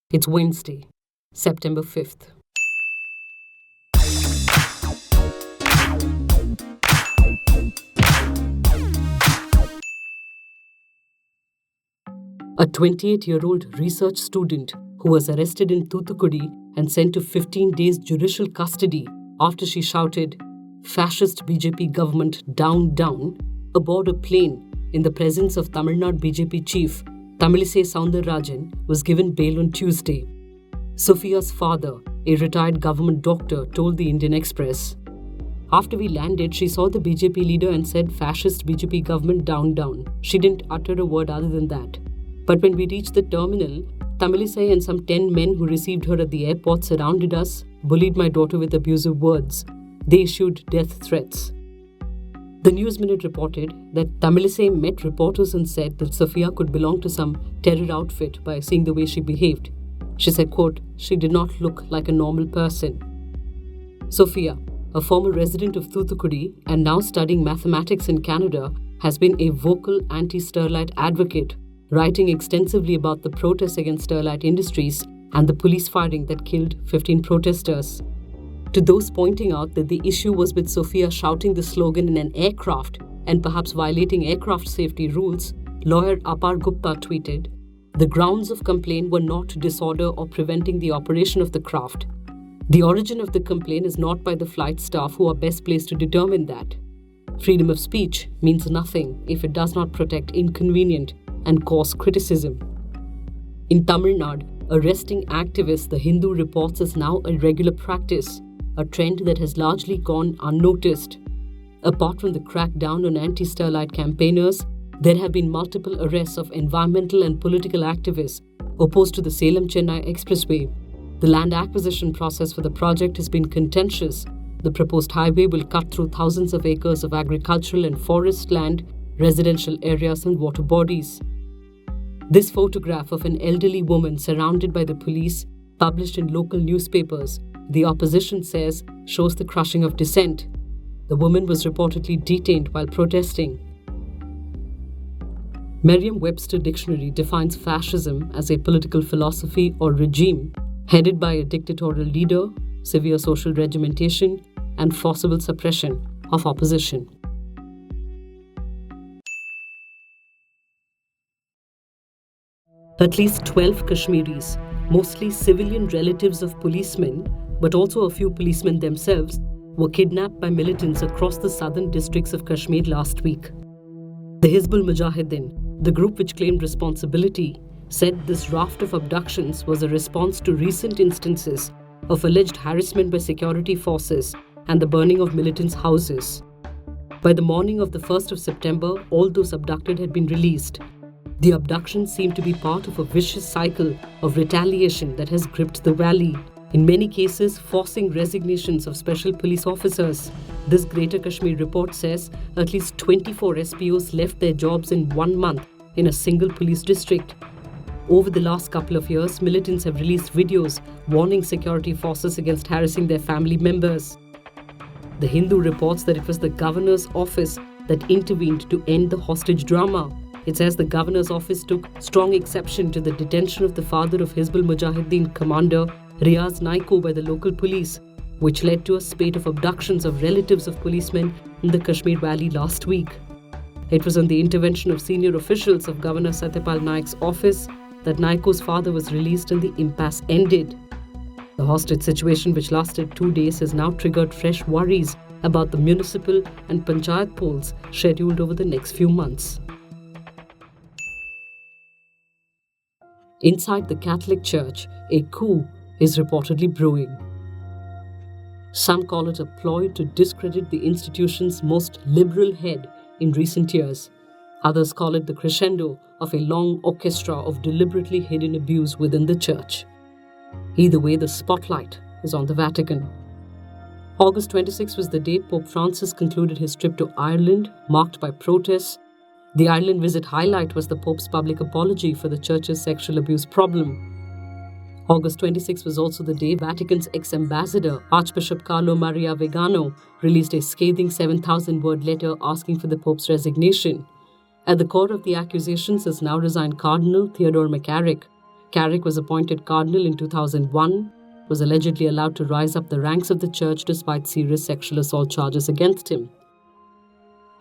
It's Wednesday, September 5th. A 28-year-old research student who was arrested in Thoothukudi and sent to 15 days judicial custody after she shouted, "Fascist BJP government down, down," aboard a plane in the presence of Tamil Nadu BJP chief Tamilisai Soundararajan was given bail on Tuesday. Sofia's father, a retired government doctor, told the Indian Express, "After we landed, she saw the BJP leader and said, 'Fascist BJP government down, down.' She didn't utter a word other than that. But when we reached the terminal, Tamilisai and some 10 men who received her at the airport surrounded us, bullied my daughter with abusive words. They issued death threats." The News Minute reported that Tamilisai met reporters and said that Sofia could belong to some terror outfit by seeing the way she behaved. She said, quote, "She did not look like a normal person." Sofia, a former resident of Thoothukudi and now studying mathematics in Canada, has been a vocal anti-Sterlite advocate, writing extensively about the protests against Sterlite Industries and the police firing that killed 15 protesters. To those pointing out that the issue was with Sofia shouting the slogan in an aircraft and perhaps violating aircraft safety rules, lawyer Apar Gupta tweeted, "The grounds of complaint were not disorder or preventing the operation of the craft. The origin of the complaint is not by the flight staff, who are best placed to determine that. Freedom of speech means nothing if it does not protect inconvenient and cause criticism." In Tamil Nadu, arresting activists, The Hindu reports, is now a regular practice, a trend that has largely gone unnoticed. Apart from the crackdown on anti-Sterlite campaigners, there have been multiple arrests of environmental and political activists opposed to the Salem-Chennai Expressway. The land acquisition process for the project has been contentious. The proposed highway will cut through thousands of acres of agricultural and forest land, residential areas and water bodies. This photograph of an elderly woman surrounded by the police, published in local newspapers, the opposition says shows the crushing of dissent. The woman was reportedly detained while protesting. Merriam-Webster Dictionary defines fascism as a political philosophy or regime headed by a dictatorial leader, severe social regimentation, and forcible suppression of opposition. At least 12 Kashmiris, mostly civilian relatives of policemen, but also a few policemen themselves, were kidnapped by militants across the southern districts of Kashmir last week. The Hizbul Mujahideen, the group which claimed responsibility, said this raft of abductions was a response to recent instances of alleged harassment by security forces and the burning of militants' houses. By the morning of the 1st of September, all those abducted had been released. The abductions seem to be part of a vicious cycle of retaliation that has gripped the valley, in many cases forcing resignations of special police officers. This Greater Kashmir report says at least 24 SPOs left their jobs in 1 month in a single police district. Over the last couple of years, militants have released videos warning security forces against harassing their family members. The Hindu reports that it was the governor's office that intervened to end the hostage drama. It says the governor's office took strong exception to the detention of the father of Hizbul Mujahideen commander Riaz Naiko by the local police, which led to a spate of abductions of relatives of policemen in the Kashmir Valley last week. It was on the intervention of senior officials of Governor Satyapal Naik's office that Naiko's father was released and the impasse ended. The hostage situation, which lasted 2 days, has now triggered fresh worries about the municipal and panchayat polls scheduled over the next few months. Inside the Catholic Church, a coup is reportedly brewing. Some call it a ploy to discredit the institution's most liberal head in recent years. Others call it the crescendo of a long orchestra of deliberately hidden abuse within the church. Either way, the spotlight is on the Vatican. August 26 was the day Pope Francis concluded his trip to Ireland, marked by protests. The Ireland visit highlight was the Pope's public apology for the Church's sexual abuse problem. August 26 was also the day Vatican's ex-ambassador, Archbishop Carlo Maria Vigano, released a scathing 7,000-word letter asking for the Pope's resignation. At the core of the accusations is now resigned Cardinal Theodore McCarrick, Carrick was appointed cardinal in 2001, was allegedly allowed to rise up the ranks of the church despite serious sexual assault charges against him.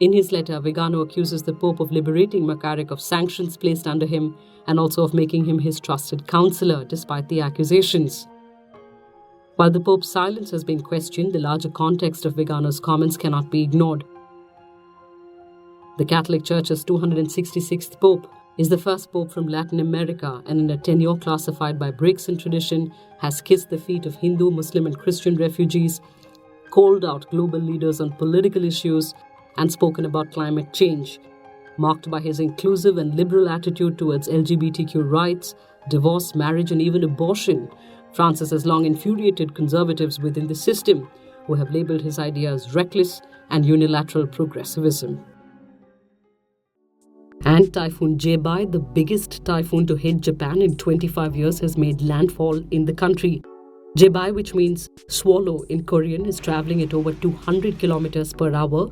In his letter, Vigano accuses the Pope of liberating McCarrick of sanctions placed under him and also of making him his trusted counselor despite the accusations. While the Pope's silence has been questioned, the larger context of Vigano's comments cannot be ignored. The Catholic Church's 266th Pope is the first Pope from Latin America and in a tenure classified by breaks in tradition has kissed the feet of Hindu, Muslim and Christian refugees, called out global leaders on political issues and spoken about climate change. Marked by his inclusive and liberal attitude towards LGBTQ rights, divorce, marriage and even abortion, Francis has long infuriated conservatives within the system who have labelled his ideas reckless and unilateral progressivism. And Typhoon Jebi, the biggest typhoon to hit Japan in 25 years, has made landfall in the country. Jebi, which means swallow in Korean, is travelling at over 200 kilometers per hour.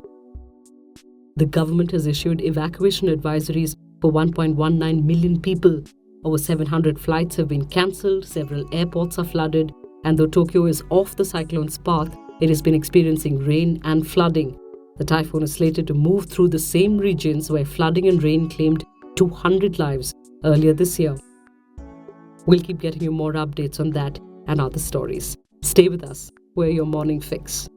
The government has issued evacuation advisories for 1.19 million people. Over 700 flights have been cancelled, several airports are flooded, and though Tokyo is off the cyclone's path, it has been experiencing rain and flooding. The typhoon is slated to move through the same regions where flooding and rain claimed 200 lives earlier this year. We'll keep getting you more updates on that and other stories. Stay with us. We're your morning fix.